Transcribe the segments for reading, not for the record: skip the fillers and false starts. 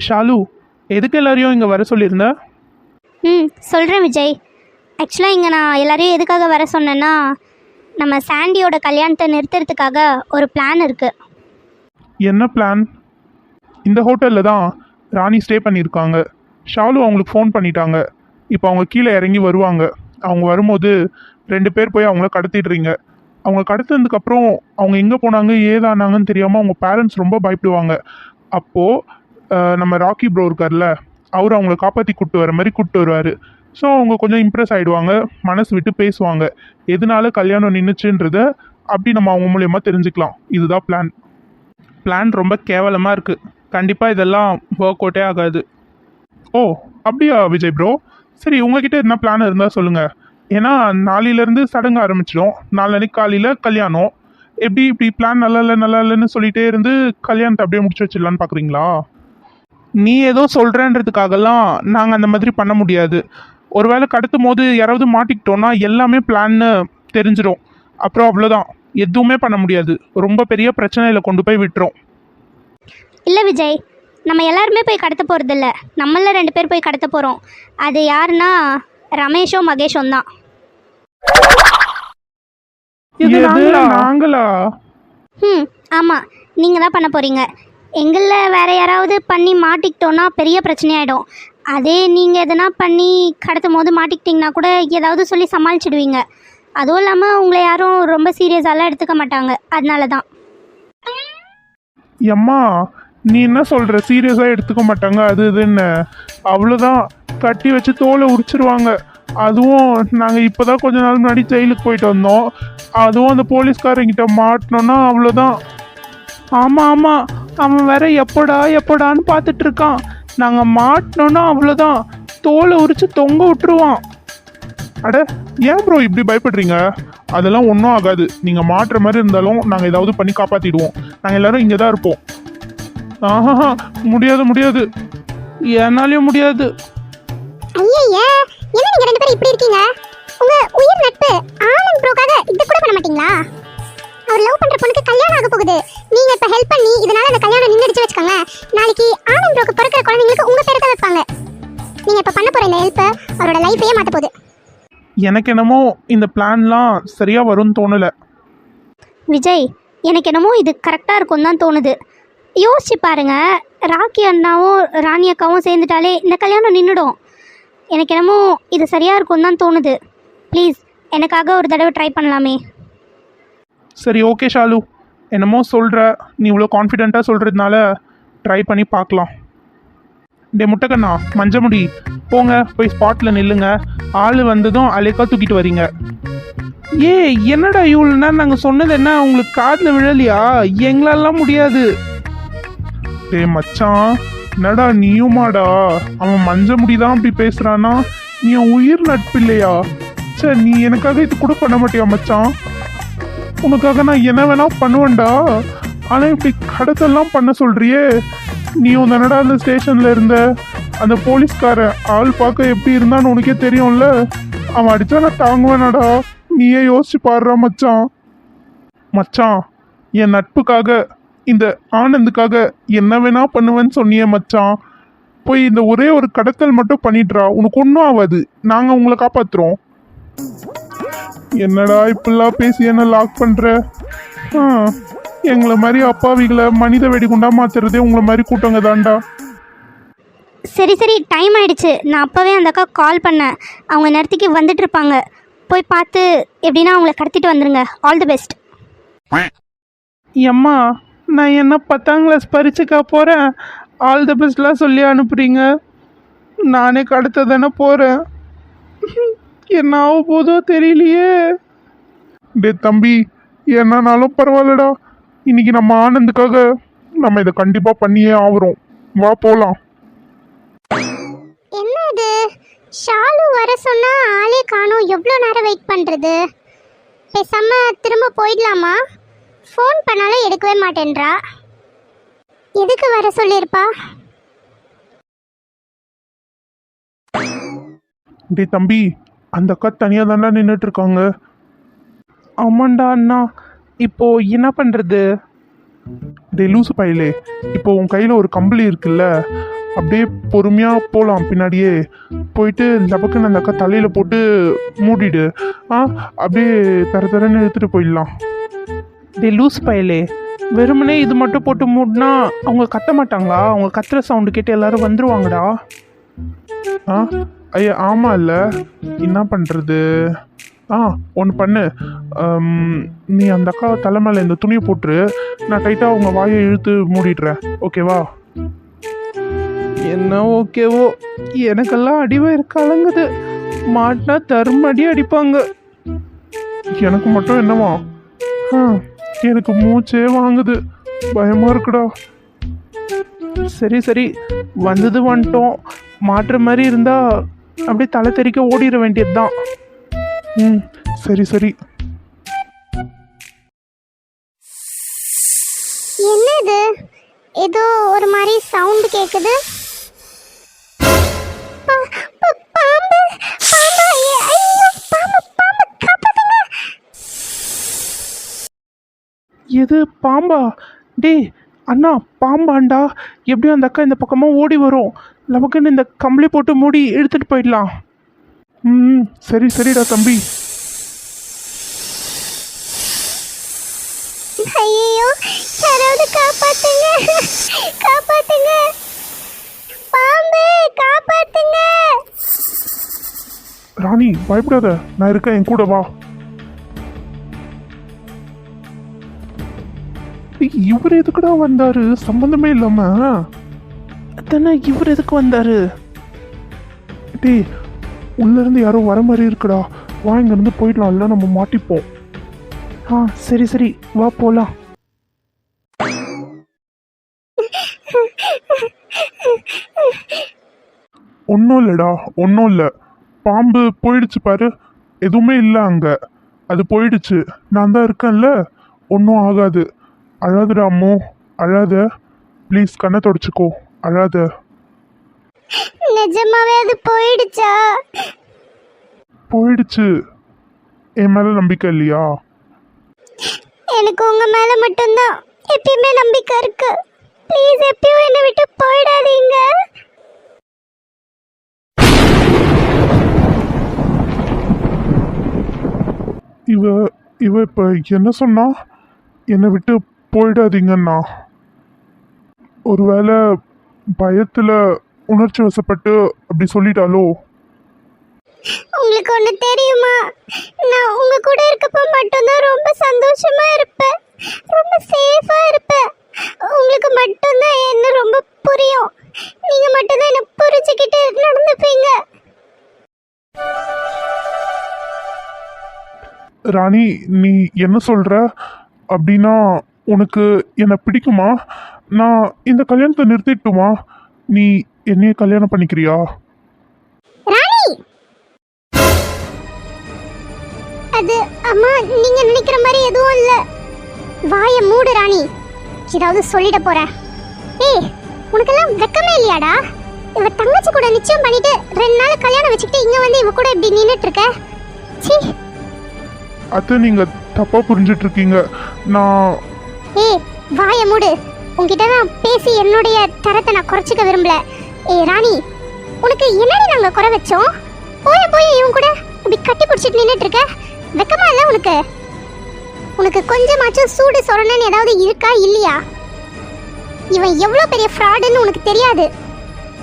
ஷாலு, எதுக்கு எல்லாரையும் இங்கே வர சொல்லியிருந்த? சொல்கிறேன் விஜய். ஆக்சுவலாக இங்கே நான் எல்லாரையும் எதுக்காக வர சொன்னேன்னா, நம்ம சாண்டியோட கல்யாணத்தை நிறுத்துறதுக்காக ஒரு பிளான் இருக்குது. என்ன பிளான்? இந்த ஹோட்டலில் தான் ராணி ஸ்டே பண்ணியிருக்காங்க. ஷாலு அவங்களுக்கு ஃபோன் பண்ணிட்டாங்க. இப்போ அவங்க கீழே இறங்கி வருவாங்க. அவங்க வரும்போது 2 பேர் போய் அவங்கள கடத்திடுறீங்க. அவங்க கடத்தினதுக்கப்புறம் அவங்க எங்கே போனாங்க ஏதானாங்கன்னு தெரியாமல் அவங்க பேரண்ட்ஸ் ரொம்ப பயப்படுவாங்க. அப்போது நம்ம ராக்கி ப்ரோ இருக்கார்ல, அவர் அவங்கள காப்பாற்றி கூப்பிட்டு வர மாதிரி கூப்பிட்டு வருவார். ஸோ அவங்க கொஞ்சம் இம்ப்ரெஸ் ஆகிடுவாங்க, மனசு விட்டு பேசுவாங்க. எதனால கல்யாணம் நின்றுச்சுன்றத அப்படி நம்ம அவங்க மூலயமா தெரிஞ்சுக்கலாம். இதுதான் பிளான் ரொம்ப கேவலமாக இருக்குது. கண்டிப்பாக இதெல்லாம் ஒர்க் அவுட்டே ஆகாது. ஓ அப்படியா விஜய் ப்ரோ? சரி, உங்ககிட்ட என்ன பிளான் இருந்தால் சொல்லுங்கள். ஏன்னா நாளையிலேருந்து சடங்கு ஆரம்பிச்சிடும். நாளைக்கு காலையில் கல்யாணம். எப்படி இப்படி பிளான் நல்லா இல்லைன்னு சொல்லிகிட்டே இருந்து கல்யாணத்தை அப்படியே முடிச்சு வச்சிடலான்னு பார்க்குறீங்களா? நீ ஏதோ சொல்கிறேன்றதுக்காகலாம் நாங்கள் அந்த மாதிரி பண்ண முடியாது. ஒருவேளை கடத்தும் போது யாராவது மாட்டிக்கிட்டோன்னா எல்லாமே பிளான்னு தெரிஞ்சிடும். அப்புறம் அவ்வளோதான், எதுவுமே பண்ண முடியாது. ரொம்ப பெரிய பிரச்சனையில் கொண்டு போய் விட்டுரும். இல்லை விஜய், நம்ம எல்லாருமே போய் கடத்த போகிறதில்ல. நம்மள 2 பேர் போய் கடத்த போகிறோம். அது யாருன்னா ரமேஷும் மகேஷும் தான். நாங்களா? ஆமாம், நீங்கள் தான் பண்ண போகிறீங்க. எங்களில் வேறு யாராவது பண்ணி மாட்டிக்கிட்டோன்னா பெரிய பிரச்சனையாயிடும். அதே நீங்கள் எதனா பண்ணி கடத்தும் போது மாட்டிக்கிட்டிங்கன்னா கூட ஏதாவது சொல்லி சமாளிச்சிடுவீங்க. அதுவும் இல்லாமல் உங்களை யாரும் ரொம்ப சீரியஸாலாம் எடுத்துக்க மாட்டாங்க. அதனால தான். எம்மா, நீ என்ன சொல்கிற? சீரியஸாக எடுத்துக்க மாட்டாங்க அது இதுன்னு? அவ்வளோதான், கட்டி வச்சு தோலை உரிச்சிருவாங்க. அதுவும் நாங்கள் இப்போ தான் கொஞ்ச நாள் முன்னாடி ஜெயிலுக்கு போயிட்டு வந்தோம். அதுவும் அந்த போலீஸ்காரங்கிட்ட மாட்டினோன்னா அவ்வளோதான். ஆமாம், அவன் வேற எப்படான்னு பார்த்துட்டு இருக்கான். நாங்கள் மாட்டினோன்னா அவ்வளோதான், தோலை உரிச்சு தொங்க விட்டுருவான். அட ஏன் ப்ரோ இப்படி பயப்படுறீங்க? அதெல்லாம் ஒன்றும் ஆகாது. நீங்கள் மாட்டுற மாதிரி இருந்தாலும் நாங்கள் ஏதாவது பண்ணி காப்பாற்றிடுவோம். நாங்கள் எல்லாரும் இங்கே தான் இருப்போம். ஆஹா, முடியாது, என்னாலையும் முடியாது. ஐயே, என்ன நீங்க 2 பேரும் இப்படி இருக்கீங்க? உங்க உயிர் நட்பு ஆனந்த் ப்ரோக்காக இது கூட பண்ண மாட்டீங்களா? அவர் லவ் பண்ற பொண்ணுக்கு கல்யாணம் ஆக போகுது. நீங்க இப்ப ஹெல்ப் பண்ணி இதனால அந்த கல்யாணம் நின்னுடுச்சு வச்சுக்கோங்க. நாளைக்கு ஆனந்த் ப்ரோக்கு பிறக்கிற குழந்தைங்களுக்கு உங்க பேரை தான் வைப்பாங்க. நீங்க இப்ப பண்ண போற இந்த ஹெல்ப் அவரோட லைஃபையே மாத்த போகுது. எனக்கு என்னமோ இந்த பிளான்லாம் சரியா வரும்னு தோணலை. விஜய், எனக்கு என்னமோ இது கரெக்டாக இருக்கும்னு தான் தோணுது. யோசிச்சு பாருங்க, ராக்கி அண்ணாவும் ராணி அக்காவும் சேர்ந்துட்டாலே இந்த கல்யாணம் நின்றுடும். எனக்கு என்னமோ இது சரியாக இருக்கும்னு தான் தோணுது. ப்ளீஸ் எனக்காக ஒரு தடவை ட்ரை பண்ணலாமே. சரி ஓகே ஷாலு, என்னமோ சொல்கிற. நீ இவ்வளோ கான்ஃபிடென்ட்டாக சொல்கிறதுனால ட்ரை பண்ணி பார்க்கலாம். டே முட்டைக்கண்ணா, மஞ்சமுடி, போங்க போய் ஸ்பாட்டில் நில்லுங்க. ஆள் வந்ததும் அலைக்கா தூக்கிட்டு வரீங்க. என்னடா இவ்வளோ நேரம் நாங்கள் சொன்னது என்ன உங்களுக்கு காதில் விழலையா? எங்களாலாம் முடியாது. டே மச்சான், என்னடா நீயுமாடா? அவன் மஞ்ச முடிதான் அப்படி பேசுறானா? நீ உயிர் நட்பு இல்லையா? சரி, நீ எனக்காக இது கூட பண்ண மாட்டியா மச்சான்? உனக்காக நான் என்ன வேணா பண்ணுவேன்டா. ஆனால் இப்படி கடத்தெல்லாம் பண்ண சொல்றியே. நீயும் தானடா அந்த ஸ்டேஷன்ல இருந்த? அந்த போலீஸ்காரன் ஆள் பார்க்க எப்படி இருந்தான்னு உனக்கே தெரியும்ல. அவன் அடிச்சா நான் தாங்குவேனாடா? நீயே யோசிச்சு பாடுறா மச்சான். என் நட்புக்காக, இந்த ஆனந்துக்காக என்ன வேணா பண்ணுவேன்னு சொன்னியே மச்சான். போய் இந்த ஒரே ஒரு கடத்தல் மட்டும் பண்ணிடுறா, உனக்கு ஒன்றும் ஆகாது. நாங்கள் உங்களை காப்பாத்துறோம். என்னடா இப்பெல்லாம் பேசி என்ன லாக் பண்ற? எங்களை மாதிரி அப்பாவிகளை மனித வெடிகுண்டா மாத்துறதே உங்களை மாதிரி கூட்டங்க தான்டா. சரி டைம் ஆயிடுச்சு. நான் அப்போவே அந்த அக்கா கால் பண்ணேன். அவங்க நேரத்துக்கு வந்துட்டு இருப்பாங்க. போய் பார்த்து எப்படின்னா அவங்கள கடத்திட்டு வந்துடுங்க. All the best. எம்மா, நான் என்ன 10ஆம் கிளாஸ் பரீட்சைக்கா போகிறேன்? ஆல் தி பெஸ்ட்லாம் சொல்லி அனுப்புறீங்க. நானே கடத்த தானே போகிறேன். என்ன ஆக போதோ தெரியலையே. டே தம்பி, என்னன்னாலும் பரவாயில்லடா. இன்னைக்கு நம்ம ஆனந்துக்காக நம்ம இதை கண்டிப்பாக பண்ணியே ஆகுறோம். வா போகலாம். என்ன இது, ஷாலு வர சொன்னா ஆளே காணோம். எவ்வளோ நேரம் வெயிட் பண்றது? பேசாம திரும்ப போயிடலாமா? ஃபோன் பண்ணாலும் எடுக்கவே மாட்டேன்றா. எதுக்கு வர சொல்லியிருப்பா? டே தம்பி, அந்த அக்கா தனியாக தாண்டா நின்றுட்டு இருக்காங்க. ஆமாண்டா அண்ணா, இப்போ என்ன பண்ணுறது? டே லூசு பையலே, இப்போ உன் கையில் ஒரு கம்பளி இருக்குல்ல, அப்படியே பொறுமையாக போகலாம் பின்னாடியே போயிட்டு லபக்குன்னு அந்த அக்கா தலையில் போட்டு மூடிடு. அப்படியே தரன்னு எடுத்துகிட்டு போயிடலாம். டே லூஸ் பயலே, வெறுமனே இது மட்டும் போட்டு மூடினா அவங்க கத்த மாட்டாங்களா? அவங்க கத்துற சவுண்டு கேட்டு எல்லாரும் வந்துருவாங்கடா. ஐயா ஆமாம் இல்லை, என்ன பண்ணுறது? ஒன்று பண்ணு, நீ அந்த அக்கா தலை மேலே இந்த துணியை போட்டுரு, நான் டைட்டாக அவங்க வாயை இழுத்து மூடிடுறேன், ஓகேவா? என்ன ஓகேவோ, எனக்கெல்லாம் அடிவயிறு கலங்குது. மாட்டினா தருமடி அடிப்பாங்க. எனக்கு மட்டும் என்னவா? எனக்கு மூச்சே வாங்குது, பயமாக இருக்குடா. சரி சரி, வந்தது வந்துட்டோம். மாட்டுற மாதிரி இருந்தா அப்படியே தலை தெறிக்க ஓடிட வேண்டியது தான். சரி சரி. என்னது ஏதோ ஒரு மாதிரி சவுண்ட் கேக்குது. பாம்பு பாம்பு, ஐயோ பாம்பு பாம்பு, காப்பாத்துங்க. எது பாம்பா? டே அண்ணா, பாம்பாண்டா. எப்படியும் அந்த அக்கா இந்த பக்கமாக ஓடி வரும். நமக்குன்னு இந்த கம்பளி போட்டு மூடி எடுத்துகிட்டு போயிடலாம். சரி சரிடா தம்பி. ஐயோ யாராவது காப்பாத்துங்க, காப்பாத்துங்க, பாம்பு காப்பாத்துங்க. ராணி பயப்படாத, நான் இருக்கேன், என் கூட வா. இவர் எதுக்குடா வந்தாரு சம்பந்தமே இல்லாம? அதானே, இவர் எதுக்கு வந்தாரு? டேய் உள்ள இருந்து யாரோ வர மாதிரி இருக்குடா, வா இங்க இருந்து போயிடலாம், இல்லை நம்ம மாட்டிப்போம். சரி சரி, வா போலாம். ஒன்றும் இல்லைடா, ஒன்றும் இல்லை. பாம்பு போயிடுச்சு பாரு, எதுவுமே இல்லை அங்கே, அது போயிடுச்சு. நான் தான் இருக்கேன்ல, ஒன்றும் ஆகாது. அழாதுடா அம்மோ, அழாத ப்ளீஸ், கண்ணை தொடச்சிக்கோ, அழாத. நிஜமாவே அது போயிடுச்சா? போயிடுச்சு. என் மேலே நம்பிக்கை இல்லையா? எனக்கு உங்க மேல மட்டும்தான் எப்பயுமே நம்பிக்கை இருக்கு. ப்ளீஸ் எப்பயும் என்னை விட்டு போயிடாதீங்க. இவ இப்போ என்ன சொன்னா? என்னை விட்டு போயிடாதீங்கண்ணா. ஒருவேளை பயத்தில் உணர்ச்சி வசப்பட்டு அப்படி சொல்லிட்டாலோ? உங்களுக்கு ஒன்று தெரியுமா? நான் உங்க கூட இருக்கப்போ மட்டும்தான் ரொம்ப சந்தோஷமா இருப்பேன், ரொம்ப சேஃபா இருப்பேன். உங்களுக்கு மட்டும்தான் என்ன ரொம்ப புரியும். நீங்க மட்டும்தான் என்ன புரிஞ்சுக்கிட்டு நடந்துப்பீங்க. ராணி நீ என்ன சொல்ற? அப்படின்னா உனக்கு என்னை பிடிக்குமா? நான் இந்த கல்யாணத்தை நிறுத்திட்டுமா? நீ என்னைய கல்யாணம் பண்ணிக்கிறியா? ராணி, அது அம்மா நீங்க நினைக்கிற மாதிரி எதுவும் இல்ல. வாயை மூடு ராணி, ஏதாவது சொல்லிட போறேன். ஏய் உனக்கெல்லாம் வெக்கமே இல்லையாடா? இவ தங்கச்சி கூட நிச்சயம் பண்ணிட்டு 2 நாள் கல்யாணம் வச்சுக்கிட்டு இங்க வந்து இவ கூட இப்படி நின்னுட்டு இருக்க. சீ. அதை நீங்க தப்பா புரிஞ்சிட்டு இருக்கீங்க. நான் ஏய் வாயை மூடு. உன்கிட்ட நான் பேசி என்னுடைய தரத்தை நான் குறைச்சிக்க விரும்பல. ஏய் ராணி, உனக்கு என்னடி நாங்க குறை வச்சோம்? போய் இவன் கூட இப்படி கட்டி பிடிச்சிட்டு நின்னுட்டு இருக்க. வெக்கமா இல்ல உனக்கு? உனக்கு கொஞ்சமாச்சும் சூடு சொரணன்னு ஏதாவது இருக்கா இல்லையா? இவன் எவ்வளவு பெரிய ஃப்ராடுன்னு உனக்கு தெரியாது.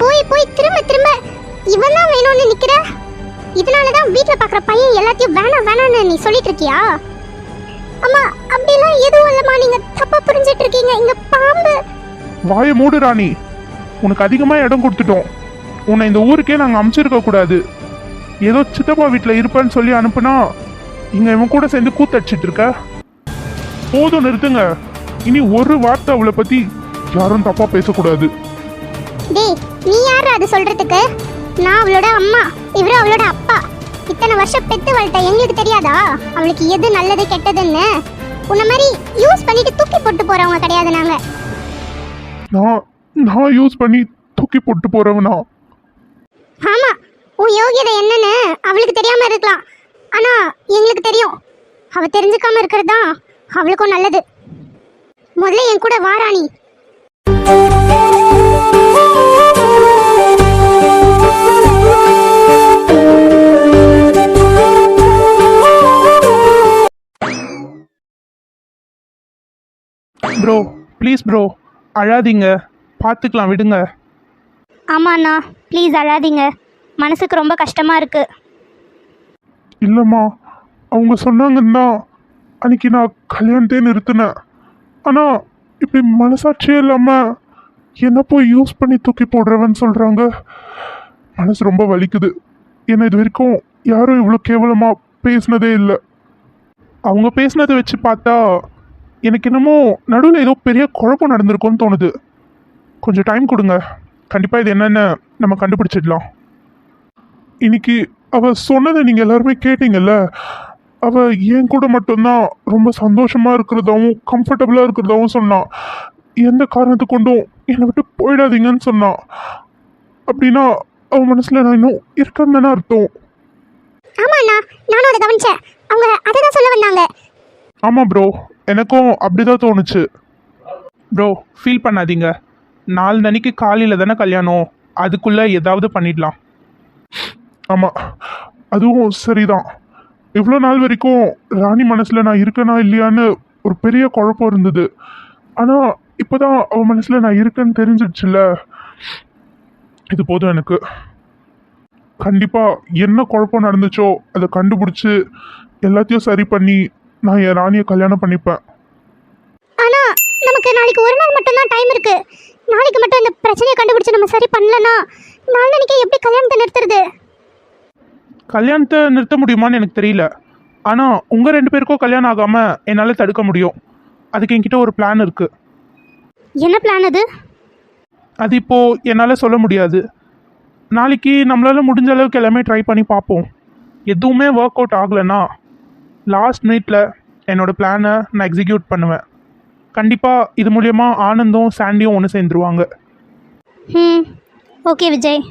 போய் திரும்ப இவன் தான் வேணும்னு நிக்கிற. இதனாலதான் வீட்டுல பாக்குற பையன் எல்லாத்தையும் வேணாம்னு நீ சொல்லிட்டு இருக்கியா? அம்மா அப்படிலாம் எதுவும் இல்லம்மா, நீங்க தப்பா புரிஞ்சிட்டு இருக்கீங்க. இங்க பாம்பு. வாயை மூடு ராணி, உனக்கு அதிகமா இடம் கொடுத்துட்டோம். உன்னை இந்த ஊருக்கே நாங்க அமைச்சிருக்க கூடாது. ஏதோ சித்தப்பா வீட்டுல இருப்பேன்னு சொல்லி அனுப்புனா இங்க இவன் கூட சேர்ந்து கூத்தடிச்சிட்டு இருக்க. போதும் நிறுத்துங்க. இனி ஒரு வார்த்தை அவளை பத்தி யாரும் தப்பா பேசக்கூடாது. டேய் நீ யாரு அது சொல்றதுக்கு? நான் அவளோட அம்மா, இவரு அவளோட அப்பா. இத்தனை வருஷம் பெத்து வளர்த்த எங்களுக்கு தெரியாதா அவளுக்கு எது நல்லது கெட்டதுன்னு? உன்ன மாதிரி யூஸ் பண்ணிட்டு தூக்கி போட்டு போறவங்க கிடையாது நாங்க. நான் யூஸ் பண்ணி தூக்கி போட்டு போறவனா? ஆமா, உன் யோகியதை என்னன்னு அவளுக்கு தெரியாம இருக்கலாம், ஆனா எங்களுக்கு தெரியும். அவ தெரிஞ்சுக்காம இருக்கிறது தான் அவளுக்கும் நல்லது. முதல்ல என் கூட வாராணி. ப்ரோ ப்ளீஸ் ப்ரோ அழாதீங்க, பார்த்துக்கலாம் விடுங்க. ஆமாம் அண்ணா, ப்ளீஸ் அழாதீங்க. மனசுக்கு ரொம்ப கஷ்டமாக இருக்குது. இல்லைம்மா, அவங்க சொன்னாங்கன்னா அன்னைக்கு நான் கல்யாணத்தையே நிறுத்தினேன். ஆனால் இப்படி மனசாட்சியே இல்லாமல் என்ன போய் யூஸ் பண்ணி தூக்கி போடுறவன்னு சொல்கிறாங்க. மனசு ரொம்ப வலிக்குது. ஏன்னா இது வரைக்கும் யாரும் இவ்வளோ கேவலமாக பேசினதே இல்லை. அவங்க பேசினதை வச்சு பார்த்தா எனக்கு என்னமோ நடுவில் ஏதோ பெரிய குழப்பம் நடந்திருக்கும்னு தோணுது. கொஞ்சம் டைம் கொடுங்க, கண்டிப்பாக இது என்னென்னு நம்ம கண்டுபிடிச்சிடலாம். இன்னைக்கு அவள் சொன்னதை நீங்கள் எல்லாருமே கேட்டீங்கல்ல. அவள் என் கூட மட்டும்தான் ரொம்ப சந்தோஷமாக இருக்கிறதாவும் கம்ஃபர்டபுளாக இருக்கிறதாவும் சொன்னான். எந்த காரணத்தை கொண்டும் என்னை விட்டு போயிடாதீங்கன்னு சொன்னான். அப்படின்னா அவன் மனசில் நான் இன்னும் இருக்கேன்னு தானே அர்த்தம். ஆமா அண்ணா, நானும் அதை கவனிச்சேன். அவங்க அதை தான் சொல்ல வந்தாங்க. ஆமாம் ப்ரோ, எனக்கும் அப்படி தான் தோணுச்சு. ப்ரோ ஃபீல் பண்ணாதீங்க, 4 அன்னைக்கு காலையில் தானே கல்யாணம், அதுக்குள்ளே ஏதாவது பண்ணிடலாம். ஆமாம், அதுவும் சரிதான். இவ்வளோ நாள் வரைக்கும் ராணி மனசில் நான் இருக்கேனா இல்லையான்னு ஒரு பெரிய குழப்பம் இருந்தது. ஆனால் இப்போ தான் அவன் மனசில் நான் இருக்கேன்னு தெரிஞ்சிடுச்சுல்ல. இது போதும் எனக்கு. கண்டிப்பாக என்ன குழப்பம் நடந்துச்சோ அதை கண்டுபிடிச்சி எல்லாத்தையும் சரி பண்ணி நான் என் ராணியை கல்யாணம் பண்ணிப்பேன். ஆனா நமக்கு நாளைக்கு ஒரு நாள் மட்டும் தான் டைம் இருக்கு. நாளைக்கு மட்டும் இந்த பிரச்சனையை கண்டுபிடிச்சு நம்ம சரி பண்ணலனா நாளைக்கே எப்படி கல்யாணத்தை நிறுத்துறது? கல்யாணத்தை நிறுத்த முடியுமான்னு எனக்கு தெரியல. ஆனால் உங்கள் 2 பேருக்கும் கல்யாணம் ஆகாமல் என்னால் தடுக்க முடியும். அதுக்கு என்கிட்ட ஒரு பிளான் இருக்குது. என்ன பிளான் அது? அது இப்போது என்னால் சொல்ல முடியாது. நாளைக்கு நம்மளால் முடிஞ்ச அளவுக்கு எல்லாமே ட்ரை பண்ணி பார்ப்போம். எதுவுமே ஒர்க் அவுட் ஆகலைன்னா லாஸ்ட் மினிட்ல என்னோடய பிளானை நான் எக்ஸிக்யூட் பண்ணுவேன். கண்டிப்பாக இது மூலயமா ஆனந்தும் சாண்டியும் ஒன்று சேர்ந்துருவாங்க. ஓகே விஜய்.